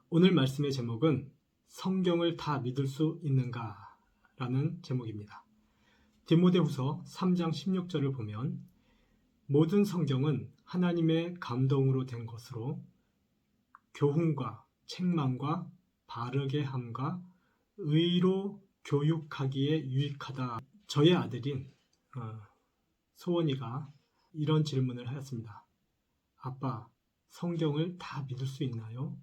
오늘 말씀의 제목은 성경을 다 믿을 수 있는가? 라는 제목입니다. 디모데후서 3장 16절을 보면 모든 성경은 하나님의 감동으로 된 것으로 교훈과 책망과 바르게 함과 의로 교육하기에 유익하다. 저의 아들인 소원이가 이런 질문을 하였습니다. 아빠, 성경을 다 믿을 수 있나요?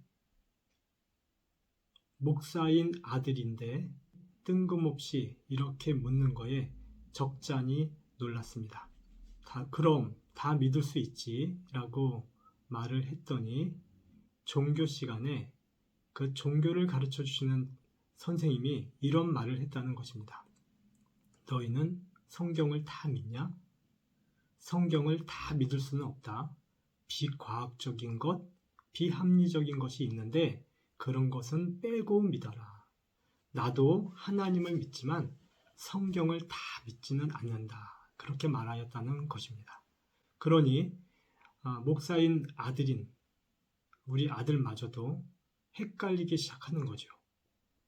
목사인 아들인데 뜬금없이 이렇게 묻는 거에 적잖이 놀랐습니다. 그럼 다 믿을 수 있지 라고 말을 했더니 종교 시간에 그 종교를 가르쳐 주시는 선생님이 이런 말을 했다는 것입니다. 너희는 성경을 다 믿냐? 성경을 다 믿을 수는 없다. 비과학적인 것, 비합리적인 것이 있는데 그런 것은 빼고 믿어라. 나도 하나님을 믿지만 성경을 다 믿지는 않는다. 그렇게 말하였다는 것입니다. 그러니 목사인 아들인 우리 아들마저도 헷갈리기 시작하는 거죠.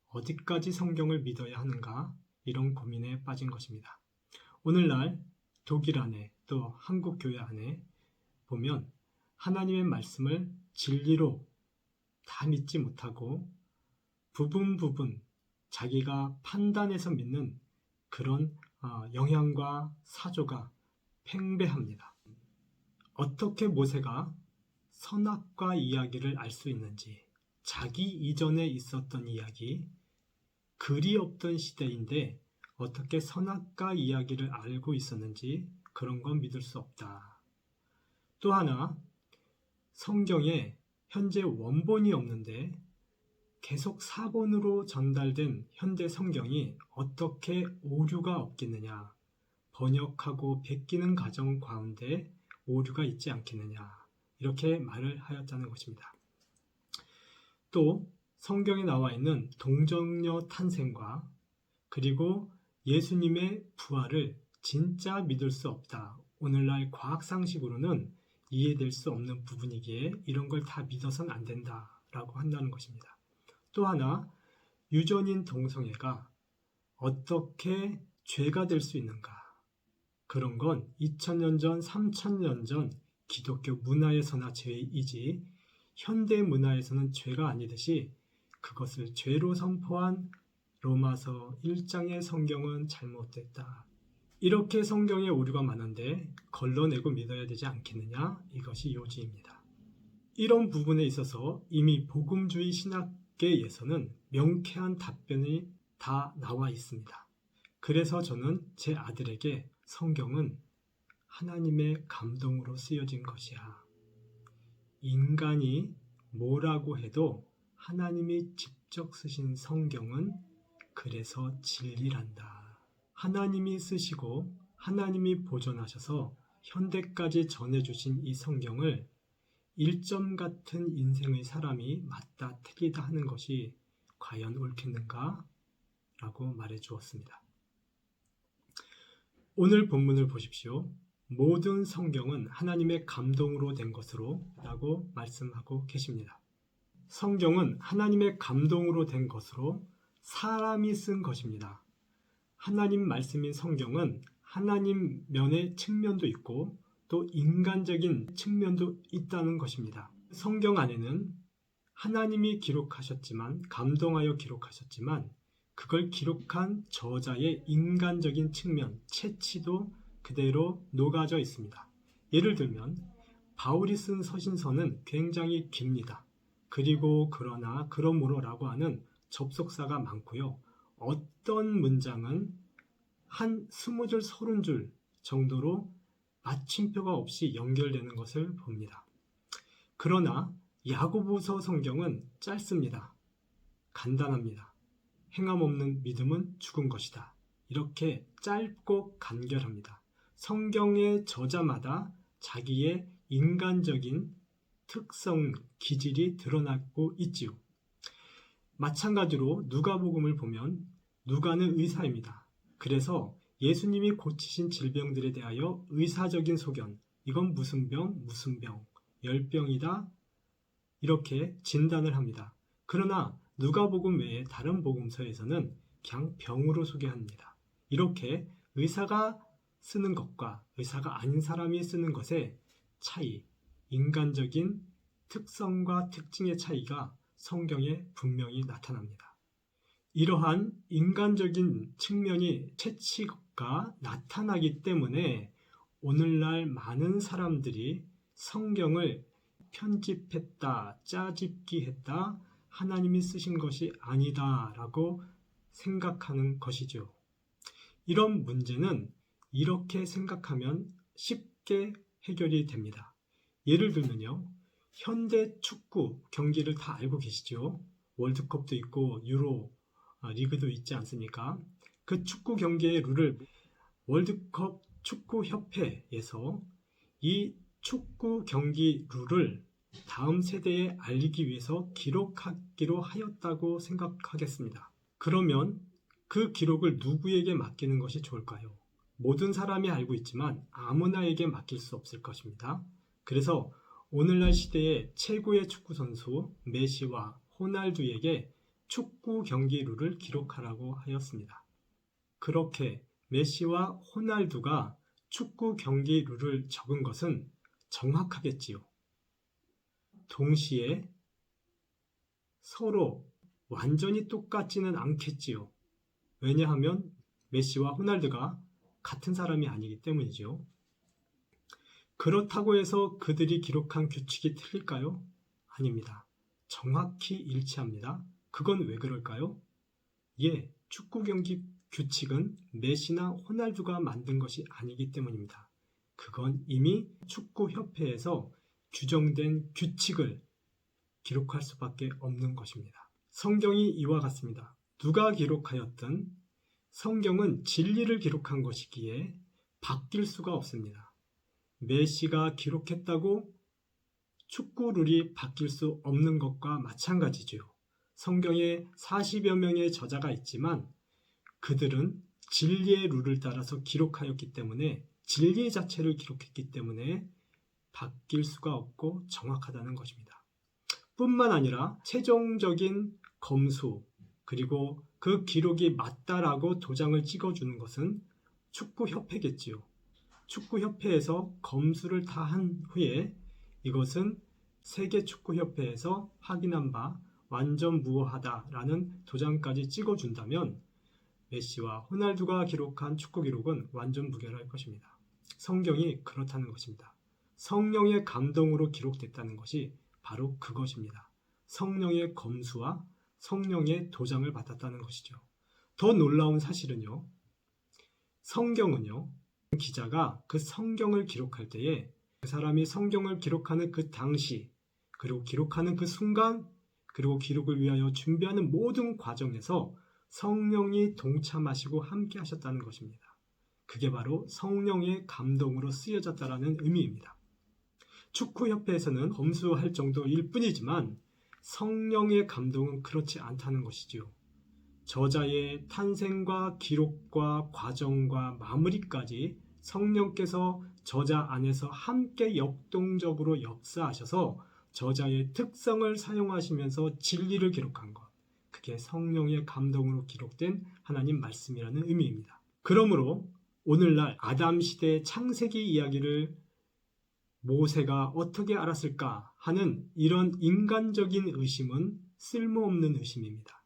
어디까지 성경을 믿어야 하는가? 이런 고민에 빠진 것입니다. 오늘날 독일 안에 또 한국 교회 안에 보면 하나님의 말씀을 진리로 다 믿지 못하고 부분 자기가 판단해서 믿는 그런 영향과 사조가 팽배합니다. 어떻게 모세가 선악과 이야기를 알 수 있는지, 자기 이전에 있었던 이야기, 글이 없던 시대인데 어떻게 선악과 이야기를 알고 있었는지 그런 건 믿을 수 없다. 또 하나, 성경에 현재 원본이 없는데 계속 사본으로 전달된 현대 성경이 어떻게 오류가 없겠느냐, 번역하고 베끼는 과정 가운데 오류가 있지 않겠느냐, 이렇게 말을 하였다는 것입니다. 또 성경에 나와 있는 동정녀 탄생과 그리고 예수님의 부활을 진짜 믿을 수 없다. 오늘날 과학상식으로는 이해될 수 없는 부분이기에 이런 걸 다 믿어서는 안 된다라고 한다는 것입니다. 또 하나, 유전인 동성애가 어떻게 죄가 될 수 있는가? 그런 건 2000년 전, 3000년 전 기독교 문화에서나 죄이지 현대 문화에서는 죄가 아니듯이 그것을 죄로 선포한 로마서 1장의 성경은 잘못됐다. 이렇게 성경에 오류가 많은데 걸러내고 믿어야 되지 않겠느냐? 이것이 요지입니다. 이런 부분에 있어서 이미 복음주의 신학계에서는 명쾌한 답변이 다 나와 있습니다. 그래서 저는 제 아들에게 성경은 하나님의 감동으로 쓰여진 것이야. 인간이 뭐라고 해도 하나님이 직접 쓰신 성경은 그래서 진리란다. 하나님이 쓰시고 하나님이 보존하셔서 현대까지 전해주신 이 성경을 일점 같은 인생의 사람이 맞다 틀리다 하는 것이 과연 옳겠는가? 라고 말해 주었습니다. 오늘 본문을 보십시오. 모든 성경은 하나님의 감동으로 된 것으로 라고 말씀하고 계십니다. 성경은 하나님의 감동으로 된 것으로 사람이 쓴 것입니다. 하나님 말씀인 성경은 하나님 면의 측면도 있고 또 인간적인 측면도 있다는 것입니다. 성경 안에는 하나님이 기록하셨지만, 감동하여 기록하셨지만 그걸 기록한 저자의 인간적인 측면, 채취도 그대로 녹아져 있습니다. 예를 들면 바울이 쓴 서신서는 굉장히 깁니다. 그리고 그러나 그러므로라고 하는 접속사가 많고요. 어떤 문장은 한 20줄, 30줄 정도로 마침표가 없이 연결되는 것을 봅니다. 그러나 야고보서 성경은 짧습니다. 간단합니다. 행함 없는 믿음은 죽은 것이다. 이렇게 짧고 간결합니다. 성경의 저자마다 자기의 인간적인 특성, 기질이 드러나고 있지요. 마찬가지로 누가복음을 보면 누가는 의사입니다. 그래서 예수님이 고치신 질병들에 대하여 의사적인 소견, 이건 무슨 병, 열병이다, 이렇게 진단을 합니다. 그러나 누가복음 외에 다른 복음서에서는 그냥 병으로 소개합니다. 이렇게 의사가 쓰는 것과 의사가 아닌 사람이 쓰는 것의 차이, 인간적인 특성과 특징의 차이가 성경에 분명히 나타납니다. 이러한 인간적인 측면이 채취가 나타나기 때문에 오늘날 많은 사람들이 성경을 편집했다, 짜집기했다, 하나님이 쓰신 것이 아니다 라고 생각하는 것이죠. 이런 문제는 이렇게 생각하면 쉽게 해결이 됩니다. 예를 들면요, 현대 축구 경기를 다 알고 계시죠? 월드컵도 있고 유로 리그도 있지 않습니까? 그 축구 경기의 룰을 월드컵 축구협회에서 이 축구 경기 룰을 다음 세대에 알리기 위해서 기록하기로 하였다고 생각하겠습니다. 그러면 그 기록을 누구에게 맡기는 것이 좋을까요? 모든 사람이 알고 있지만 아무나에게 맡길 수 없을 것입니다. 그래서 오늘날 시대의 최고의 축구 선수 메시와 호날두에게 축구 경기 룰을 기록하라고 하였습니다. 그렇게 메시와 호날두가 축구 경기 룰을 적은 것은 정확하겠지요. 동시에 서로 완전히 똑같지는 않겠지요. 왜냐하면 메시와 호날두가 같은 사람이 아니기 때문이죠. 그렇다고 해서 그들이 기록한 규칙이 틀릴까요? 아닙니다. 정확히 일치합니다. 그건 왜 그럴까요? 축구 경기 규칙은 메시나 호날두가 만든 것이 아니기 때문입니다. 그건 이미 축구협회에서 규정된 규칙을 기록할 수밖에 없는 것입니다. 성경이 이와 같습니다. 누가 기록하였든 성경은 진리를 기록한 것이기에 바뀔 수가 없습니다. 메시가 기록했다고 축구 룰이 바뀔 수 없는 것과 마찬가지죠. 성경에 40여 명의 저자가 있지만 그들은 진리의 룰을 따라서 기록하였기 때문에 진리 자체를 기록했기 때문에 바뀔 수가 없고 정확하다는 것입니다. 뿐만 아니라 최종적인 검수 그리고 그 기록이 맞다라고 도장을 찍어주는 것은 축구협회겠지요. 축구협회에서 검수를 다 한 후에 이것은 세계축구협회에서 확인한 바 완전 무효하다라는 도장까지 찍어준다면 메시와 호날두가 기록한 축구 기록은 완전 무결할 것입니다. 성경이 그렇다는 것입니다. 성령의 감동으로 기록됐다는 것이 바로 그것입니다. 성령의 검수와 성령의 도장을 받았다는 것이죠. 더 놀라운 사실은요. 성경은요. 기자가 그 성경을 기록할 때에 그 사람이 성경을 기록하는 그 당시 그리고 기록하는 그 순간 그리고 기록을 위하여 준비하는 모든 과정에서 성령이 동참하시고 함께 하셨다는 것입니다. 그게 바로 성령의 감동으로 쓰여졌다는 의미입니다. 축구협회에서는 검수할 정도일 뿐이지만 성령의 감동은 그렇지 않다는 것이지요. 저자의 탄생과 기록과 과정과 마무리까지 성령께서 저자 안에서 함께 역동적으로 역사하셔서 저자의 특성을 사용하시면서 진리를 기록한 것. 그게 성령의 감동으로 기록된 하나님 말씀이라는 의미입니다. 그러므로 오늘날 아담 시대의 창세기 이야기를 모세가 어떻게 알았을까 하는 이런 인간적인 의심은 쓸모없는 의심입니다.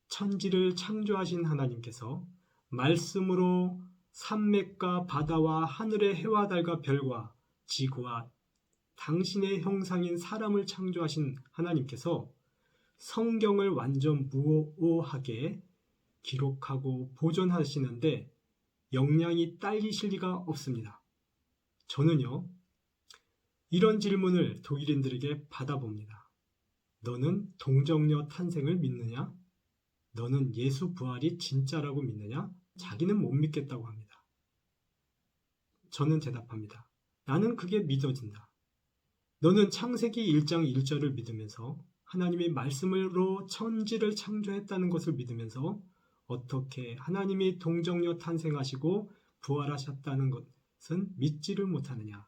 천지를 창조하신 하나님께서 말씀으로 산맥과 바다와 하늘의 해와 달과 별과 지구와 당신의 형상인 사람을 창조하신 하나님께서 성경을 완전 무오하게 기록하고 보존하시는데 역량이 딸리실 리가 없습니다. 저는요, 이런 질문을 독일인들에게 받아봅니다. 너는 동정녀 탄생을 믿느냐? 너는 예수 부활이 진짜라고 믿느냐? 자기는 못 믿겠다고 합니다. 저는 대답합니다. 나는 그게 믿어진다. 너는 창세기 1장 1절을 믿으면서 하나님의 말씀으로 천지를 창조했다는 것을 믿으면서 어떻게 하나님이 동정녀 탄생하시고 부활하셨다는 것은 믿지를 못하느냐?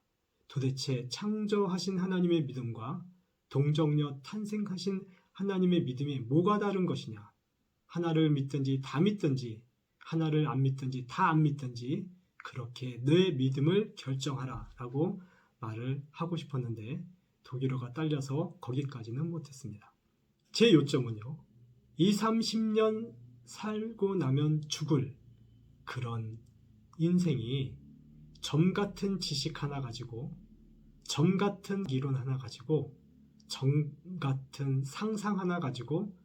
도대체 창조하신 하나님의 믿음과 동정녀 탄생하신 하나님의 믿음이 뭐가 다른 것이냐? 하나를 믿든지 다 믿든지, 하나를 안 믿든지 다 안 믿든지 그렇게 내 믿음을 결정하라 라고 말을 하고 싶었는데 독일어가 딸려서 거기까지는 못했습니다. 제 요점은요, 20, 30년 살고 나면 죽을 그런 인생이 점 같은 지식 하나 가지고, 점 같은 이론 하나 가지고, 점 같은 상상 하나 가지고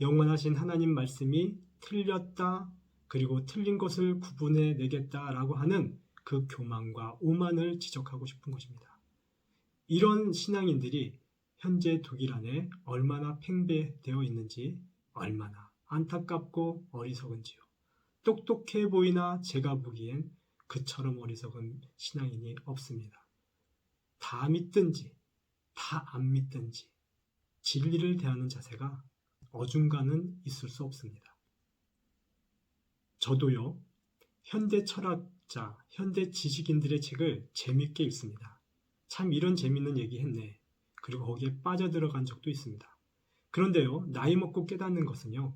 영원하신 하나님 말씀이 틀렸다, 그리고 틀린 것을 구분해 내겠다라고 하는 그 교만과 오만을 지적하고 싶은 것입니다. 이런 신앙인들이 현재 독일 안에 얼마나 팽배되어 있는지 얼마나 안타깝고 어리석은지요. 똑똑해 보이나 제가 보기엔 그처럼 어리석은 신앙인이 없습니다. 다 믿든지 다 안 믿든지 진리를 대하는 자세가 어중간은 있을 수 없습니다. 저도요, 현대 철학자, 현대 지식인들의 책을 재밌게 읽습니다. 참 이런 재밌는 얘기 했네. 그리고 거기에 빠져들어간 적도 있습니다. 그런데요, 나이 먹고 깨닫는 것은요,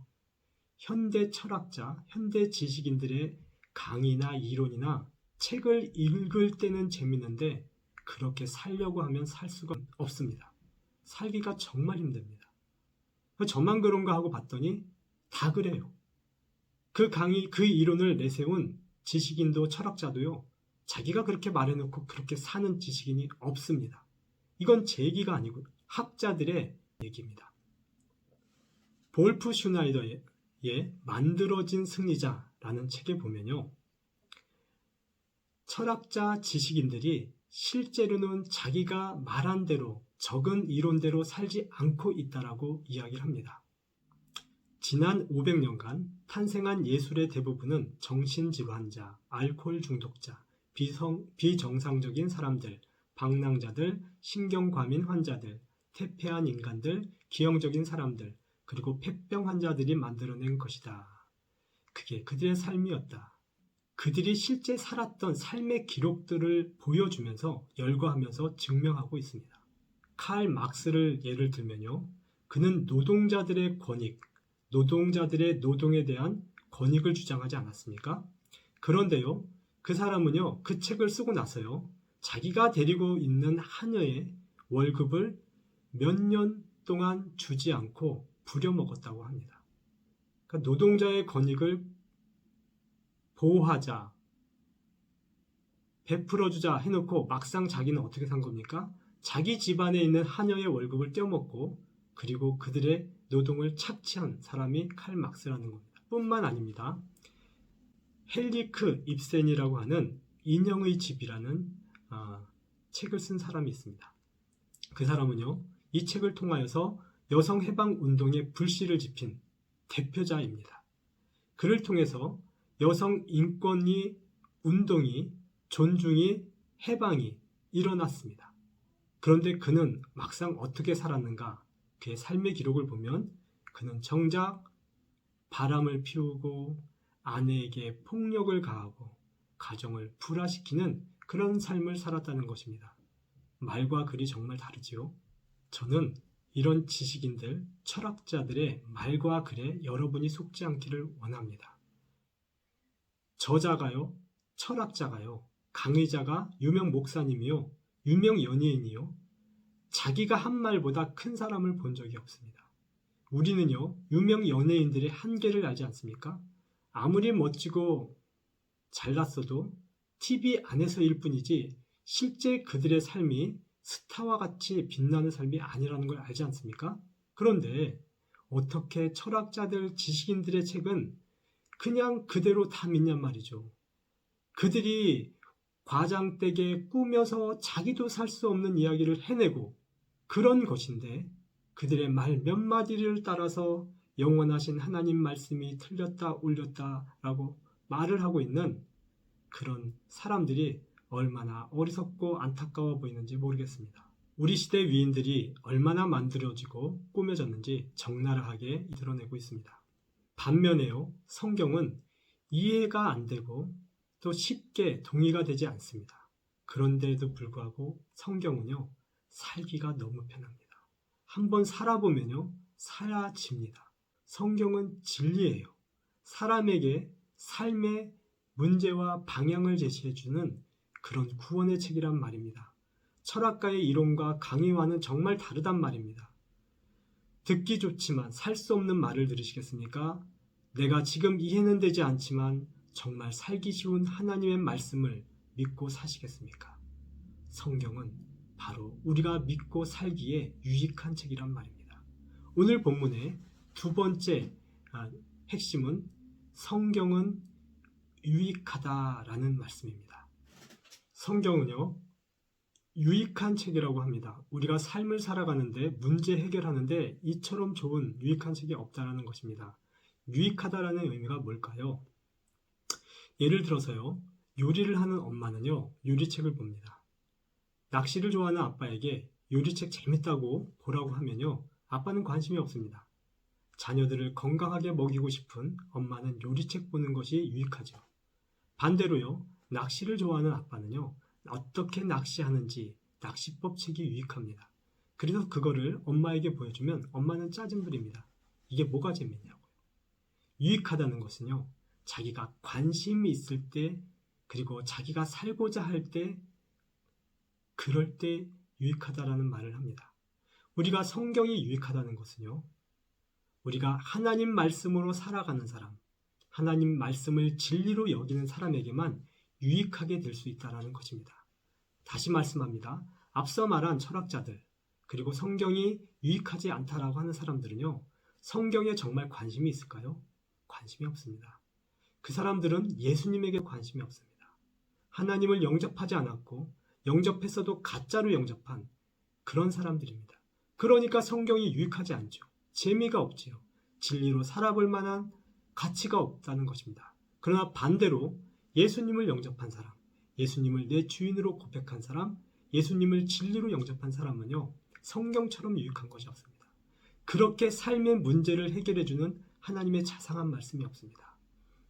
현대 철학자, 현대 지식인들의 강의나 이론이나 책을 읽을 때는 재밌는데 그렇게 살려고 하면 살 수가 없습니다. 살기가 정말 힘듭니다. 저만 그런가 하고 봤더니 다 그래요. 그 강의, 그 이론을 내세운 지식인도 철학자도요, 자기가 그렇게 말해놓고 그렇게 사는 지식인이 없습니다. 이건 제 얘기가 아니고 학자들의 얘기입니다. 볼프 슈나이더의 만들어진 승리자라는 책에 보면요, 철학자 지식인들이 실제로는 자기가 말한 대로 적은 이론대로 살지 않고 있다라고 이야기를 합니다. 지난 500년간 탄생한 예술의 대부분은 정신질환 환자, 알코올 중독자, 비정상적인 사람들, 방랑자들, 신경과민 환자들, 퇴폐한 인간들, 기형적인 사람들, 그리고 폐병 환자들이 만들어낸 것이다. 그게 그들의 삶이었다. 그들이 실제 살았던 삶의 기록들을 보여주면서 열거하면서 증명하고 있습니다. 칼 막스를 예를 들면요, 그는 노동자들의 권익, 노동자들의 노동에 대한 권익을 주장하지 않았습니까? 그런데요, 그 사람은요, 그 책을 쓰고 나서요, 자기가 데리고 있는 하녀의 월급을 몇 년 동안 주지 않고 부려먹었다고 합니다. 그러니까 노동자의 권익을 보호하자, 베풀어주자 해놓고 막상 자기는 어떻게 산 겁니까? 자기 집안에 있는 하녀의 월급을 떼어먹고 그리고 그들의 노동을 착취한 사람이 칼 막스라는 겁니다. 뿐만 아닙니다. 헬리크 입센이라고 하는 인형의 집이라는 책을 쓴 사람이 있습니다. 그 사람은요, 이 책을 통하여서 여성 해방 운동에 불씨를 지핀 대표자입니다. 그를 통해서 여성 인권이, 운동이, 존중이, 해방이 일어났습니다. 그런데 그는 막상 어떻게 살았는가? 그의 삶의 기록을 보면 그는 정작 바람을 피우고 아내에게 폭력을 가하고 가정을 불화시키는 그런 삶을 살았다는 것입니다. 말과 글이 정말 다르지요. 저는 이런 지식인들, 철학자들의 말과 글에 여러분이 속지 않기를 원합니다. 저자가요, 철학자가요, 강의자가 유명 목사님이요, 유명 연예인이요, 자기가 한 말보다 큰 사람을 본 적이 없습니다. 우리는요, 유명 연예인들의 한계를 알지 않습니까? 아무리 멋지고 잘났어도 TV 안에서일 뿐이지 실제 그들의 삶이 스타와 같이 빛나는 삶이 아니라는 걸 알지 않습니까? 그런데 어떻게 철학자들, 지식인들의 책은 그냥 그대로 다 믿냔 말이죠. 그들이 과장되게 꾸며서 자기도 살 수 없는 이야기를 해내고 그런 것인데 그들의 말 몇 마디를 따라서 영원하신 하나님 말씀이 틀렸다 옳렸다라고 말을 하고 있는 그런 사람들이 얼마나 어리석고 안타까워 보이는지 모르겠습니다. 우리 시대 위인들이 얼마나 만들어지고 꾸며졌는지 적나라하게 드러내고 있습니다. 반면에요, 성경은 이해가 안 되고 또 쉽게 동의가 되지 않습니다. 그런데도 불구하고 성경은요, 살기가 너무 편합니다. 한번 살아보면요, 사라집니다. 성경은 진리예요. 사람에게 삶의 문제와 방향을 제시해주는 그런 구원의 책이란 말입니다. 철학가의 이론과 강의와는 정말 다르단 말입니다. 듣기 좋지만 살 수 없는 말을 들으시겠습니까? 내가 지금 이해는 되지 않지만 정말 살기 쉬운 하나님의 말씀을 믿고 사시겠습니까? 성경은 바로 우리가 믿고 살기에 유익한 책이란 말입니다. 오늘 본문의 두 번째 핵심은 성경은 유익하다라는 말씀입니다. 성경은요, 유익한 책이라고 합니다. 우리가 삶을 살아가는데 문제 해결하는데 이처럼 좋은 유익한 책이 없다라는 것입니다. 유익하다라는 의미가 뭘까요? 예를 들어서요, 요리를 하는 엄마는요, 요리책을 봅니다. 낚시를 좋아하는 아빠에게 요리책 재밌다고 보라고 하면요, 아빠는 관심이 없습니다. 자녀들을 건강하게 먹이고 싶은 엄마는 요리책 보는 것이 유익하죠. 반대로요, 낚시를 좋아하는 아빠는요, 어떻게 낚시하는지 낚시법 책이 유익합니다. 그래서 그거를 엄마에게 보여주면 엄마는 짜증 부립니다. 이게 뭐가 재밌냐고요. 유익하다는 것은요, 자기가 관심이 있을 때, 그리고 자기가 살고자 할 때, 그럴 때 유익하다라는 말을 합니다. 우리가 성경이 유익하다는 것은요, 우리가 하나님 말씀으로 살아가는 사람, 하나님 말씀을 진리로 여기는 사람에게만 유익하게 될 수 있다는 것입니다. 다시 말씀합니다. 앞서 말한 철학자들, 그리고 성경이 유익하지 않다라고 하는 사람들은요, 성경에 정말 관심이 있을까요? 관심이 없습니다. 그 사람들은 예수님에게 관심이 없습니다. 하나님을 영접하지 않았고 영접했어도 가짜로 영접한 그런 사람들입니다. 그러니까 성경이 유익하지 않죠. 재미가 없지요. 진리로 살아볼 만한 가치가 없다는 것입니다. 그러나 반대로 예수님을 영접한 사람, 예수님을 내 주인으로 고백한 사람, 예수님을 진리로 영접한 사람은요, 성경처럼 유익한 것이 없습니다. 그렇게 삶의 문제를 해결해주는 하나님의 자상한 말씀이 없습니다.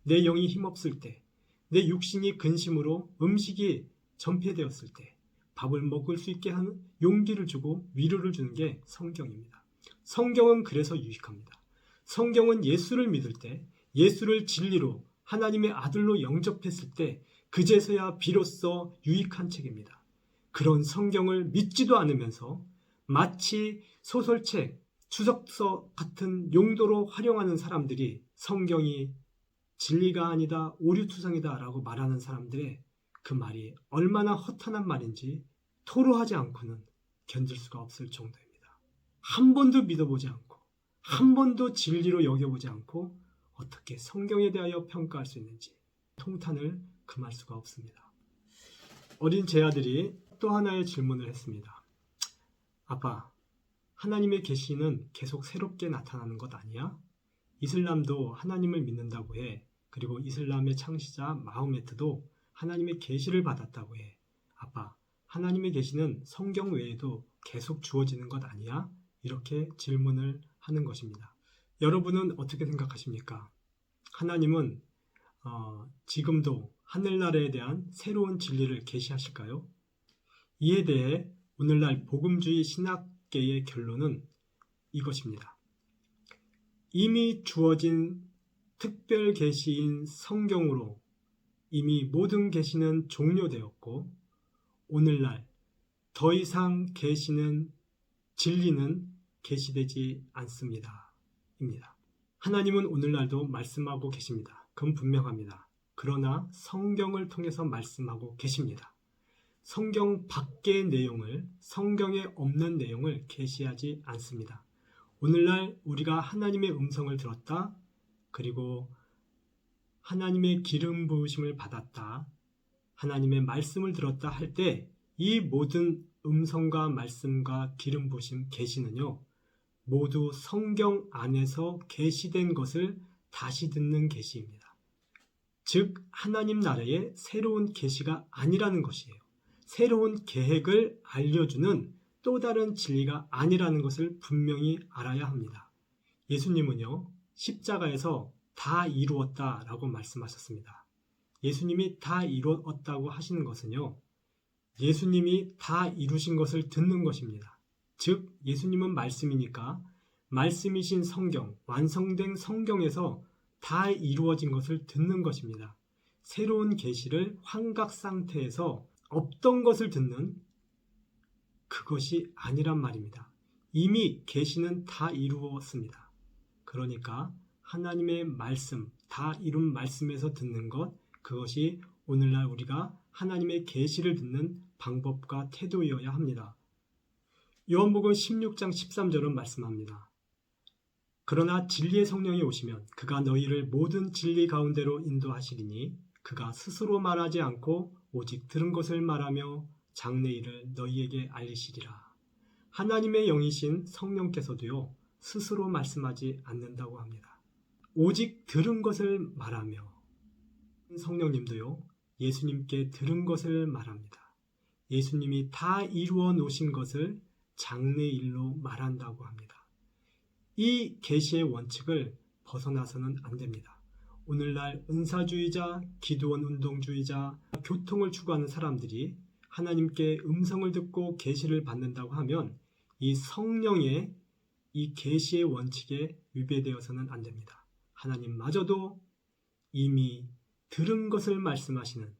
내 영이 힘없을 때, 내 육신이 근심으로 음식이 전폐되었을 때 밥을 먹을 수 있게 하는 용기를 주고 위로를 주는 게 성경입니다. 성경은 그래서 유익합니다. 성경은 예수를 믿을 때, 예수를 진리로 하나님의 아들로 영접했을 때 그제서야 비로소 유익한 책입니다. 그런 성경을 믿지도 않으면서 마치 소설책, 추석서 같은 용도로 활용하는 사람들이 성경이 진리가 아니다, 오류투성이다 라고 말하는 사람들의 그 말이 얼마나 허탄한 말인지 토로하지 않고는 견딜 수가 없을 정도입니다. 한 번도 믿어보지 않고 한 번도 진리로 여겨보지 않고 어떻게 성경에 대하여 평가할 수 있는지 통탄을 금할 수가 없습니다. 어린 제 아들이 또 하나의 질문을 했습니다. 아빠, 하나님의 계시는 계속 새롭게 나타나는 것 아니야? 이슬람도 하나님을 믿는다고 해. 그리고 이슬람의 창시자 마호메트도 하나님의 계시를 받았다고 해. 아빠, 하나님의 계시는 성경 외에도 계속 주어지는 것 아니야? 이렇게 질문을 하는 것입니다. 여러분은 어떻게 생각하십니까? 하나님은 지금도 하늘나라에 대한 새로운 진리를 계시하실까요? 이에 대해 오늘날 복음주의 신학계의 결론은 이것입니다. 이미 주어진 특별 계시인 성경으로 이미 모든 계시는 종료되었고 오늘날 더 이상 계시는 진리는 계시되지 않습니다. 입니다. 하나님은 오늘날도 말씀하고 계십니다. 그건 분명합니다. 그러나 성경을 통해서 말씀하고 계십니다. 성경 밖의 내용을, 성경에 없는 내용을 계시하지 않습니다. 오늘날 우리가 하나님의 음성을 들었다, 그리고 하나님의 기름 부으심을 받았다, 하나님의 말씀을 들었다 할 때 이 모든 음성과 말씀과 기름 부으심 계시는요, 모두 성경 안에서 계시된 것을 다시 듣는 계시입니다. 즉 하나님 나라의 새로운 계시가 아니라는 것이에요. 새로운 계획을 알려주는 또 다른 진리가 아니라는 것을 분명히 알아야 합니다. 예수님은요, 십자가에서 다 이루었다라고 말씀하셨습니다. 예수님이 다 이루었다고 하시는 것은요, 예수님이 다 이루신 것을 듣는 것입니다. 즉 예수님은 말씀이니까 말씀이신 성경, 완성된 성경에서 다 이루어진 것을 듣는 것입니다. 새로운 계시를 환각 상태에서 없던 것을 듣는 그것이 아니란 말입니다. 이미 계시는 다 이루었습니다. 그러니까 하나님의 말씀, 다 이룬 말씀에서 듣는 것, 그것이 오늘날 우리가 하나님의 계시를 듣는 방법과 태도여야 합니다. 요한복음 16장 13절은 말씀합니다. 그러나 진리의 성령이 오시면 그가 너희를 모든 진리 가운데로 인도하시리니 그가 스스로 말하지 않고 오직 들은 것을 말하며 장래일을 너희에게 알리시리라. 하나님의 영이신 성령께서도요, 스스로 말씀하지 않는다고 합니다. 오직 들은 것을 말하며, 성령님도요, 예수님께 들은 것을 말합니다. 예수님이 다 이루어 놓으신 것을 장래일로 말한다고 합니다. 이 계시의 원칙을 벗어나서는 안 됩니다. 오늘날 은사주의자, 기도원 운동주의자, 교통을 추구하는 사람들이 하나님께 음성을 듣고 계시를 받는다고 하면 이 성령의 이 계시의 원칙에 위배되어서는 안 됩니다. 하나님마저도 이미 들은 것을 말씀하시는,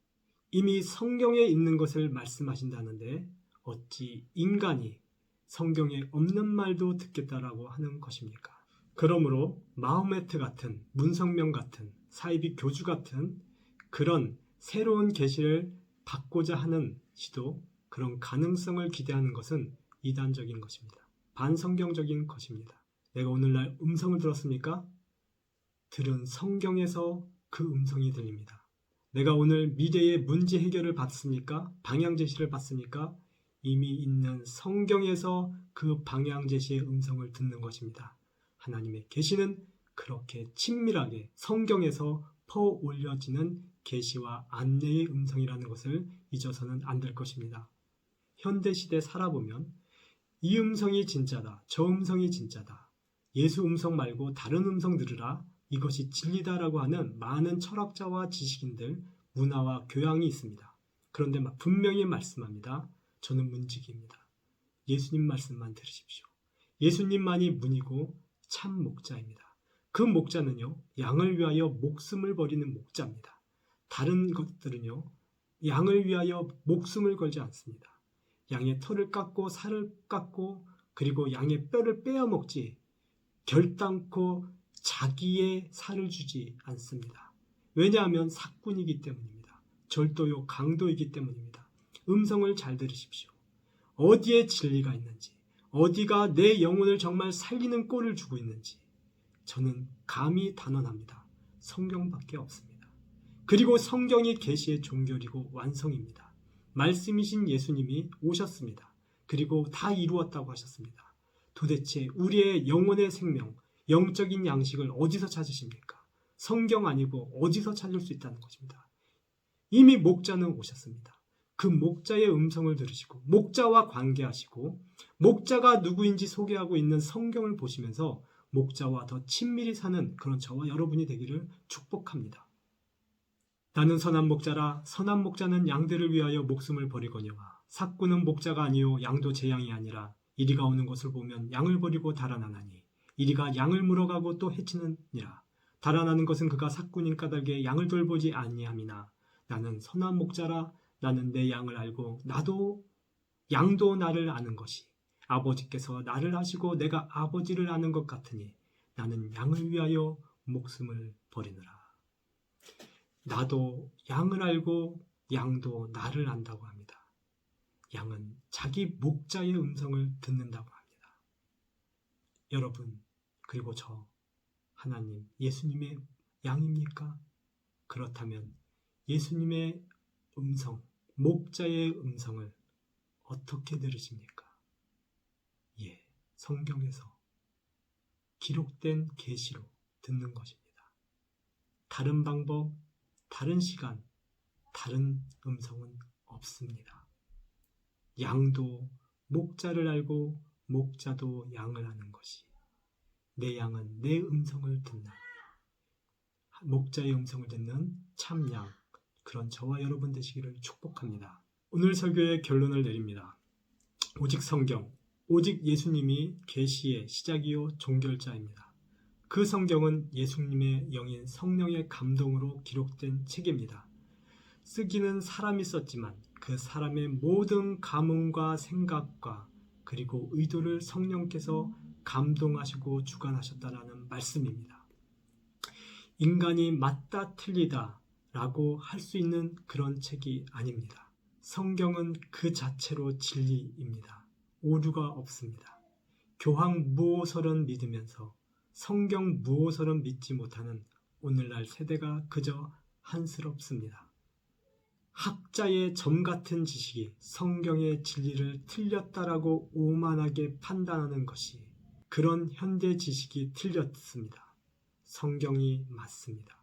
이미 성경에 있는 것을 말씀하신다는데 어찌 인간이 성경에 없는 말도 듣겠다라고 하는 것입니까? 그러므로 마호메트 같은, 문성명 같은, 사이비 교주 같은 그런 새로운 계시를 받고자 하는 시도, 그런 가능성을 기대하는 것은 이단적인 것입니다. 반성경적인 것입니다. 내가 오늘날 음성을 들었습니까? 들은 성경에서 그 음성이 들립니다. 내가 오늘 미래의 문제 해결을 받습니까? 방향 제시를 받습니까? 이미 있는 성경에서 그 방향 제시의 음성을 듣는 것입니다. 하나님의 계시는 그렇게 친밀하게 성경에서 퍼올려지는 계시와 안내의 음성이라는 것을 잊어서는 안 될 것입니다. 현대시대 살아보면 이 음성이 진짜다, 저 음성이 진짜다, 예수 음성 말고 다른 음성 들으라, 이것이 진리다라고 하는 많은 철학자와 지식인들, 문화와 교양이 있습니다. 그런데 분명히 말씀합니다. 저는 문지기입니다. 예수님 말씀만 들으십시오. 예수님만이 문이고 참 목자입니다. 그 목자는요, 양을 위하여 목숨을 버리는 목자입니다. 다른 것들은요, 양을 위하여 목숨을 걸지 않습니다. 양의 털을 깎고 살을 깎고 그리고 양의 뼈를 빼어 먹지 결단코 자기의 살을 주지 않습니다. 왜냐하면 사꾼이기 때문입니다. 절도요 강도이기 때문입니다. 음성을 잘 들으십시오. 어디에 진리가 있는지, 어디가 내 영혼을 정말 살리는 꼴을 주고 있는지 저는 감히 단언합니다. 성경밖에 없습니다. 그리고 성경이 계시의 종결이고 완성입니다. 말씀이신 예수님이 오셨습니다. 그리고 다 이루었다고 하셨습니다. 도대체 우리의 영혼의 생명, 영적인 양식을 어디서 찾으십니까? 성경 아니고 어디서 찾을 수 있다는 것입니다. 이미 목자는 오셨습니다. 그 목자의 음성을 들으시고 목자와 관계하시고 목자가 누구인지 소개하고 있는 성경을 보시면서 목자와 더 친밀히 사는 그런 저와 여러분이 되기를 축복합니다. 나는 선한 목자라. 선한 목자는 양들을 위하여 목숨을 버리거니와 삭구는 목자가 아니요 양도 제 양이 아니라 이리가 오는 것을 보면 양을 버리고 달아나나니 이리가 양을 물어가고 또 해치느니라. 달아나는 것은 그가 삭군인 까닭에 양을 돌보지 아니함이나 나는 선한 목자라. 나는 내 양을 알고 나도 양도 나를 아는 것이 아버지께서 나를 아시고 내가 아버지를 아는 것 같으니 나는 양을 위하여 목숨을 버리느라. 나도 양을 알고 양도 나를 안다고 합니다. 양은 자기 목자의 음성을 듣는다고 합니다. 여러분, 그리고 저, 하나님, 예수님의 양입니까? 그렇다면 예수님의 음성, 목자의 음성을 어떻게 들으십니까? 예, 성경에서 기록된 계시로 듣는 것입니다. 다른 방법, 다른 시간, 다른 음성은 없습니다. 양도 목자를 알고 목자도 양을 아는 것이 내 양은 내 음성을 듣나니 목자의 음성을 듣는 참양, 그런 저와 여러분 되시기를 축복합니다. 오늘 설교의 결론을 내립니다. 오직 성경, 오직 예수님이 계시의 시작이요 종결자입니다. 그 성경은 예수님의 영인 성령의 감동으로 기록된 책입니다. 쓰기는 사람이 썼지만 그 사람의 모든 감흥과 생각과 그리고 의도를 성령께서 감동하시고 주관하셨다라는 말씀입니다. 인간이 맞다 틀리다 라고 할 수 있는 그런 책이 아닙니다. 성경은 그 자체로 진리입니다. 오류가 없습니다. 교황 무오설은 믿으면서 성경 무오설은 믿지 못하는 오늘날 세대가 그저 한스럽습니다. 학자의 점 같은 지식이 성경의 진리를 틀렸다라고 오만하게 판단하는 것이 그런 현대 지식이 틀렸습니다. 성경이 맞습니다.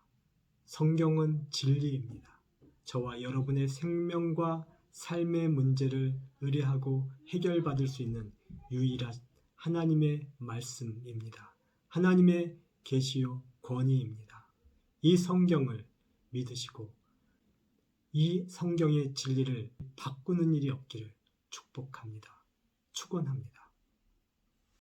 성경은 진리입니다. 저와 여러분의 생명과 삶의 문제를 의뢰하고 해결받을 수 있는 유일한 하나님의 말씀입니다. 하나님의 계시요 권위입니다. 이 성경을 믿으시고 이 성경의 진리를 바꾸는 일이 없기를 축복합니다. 축원합니다.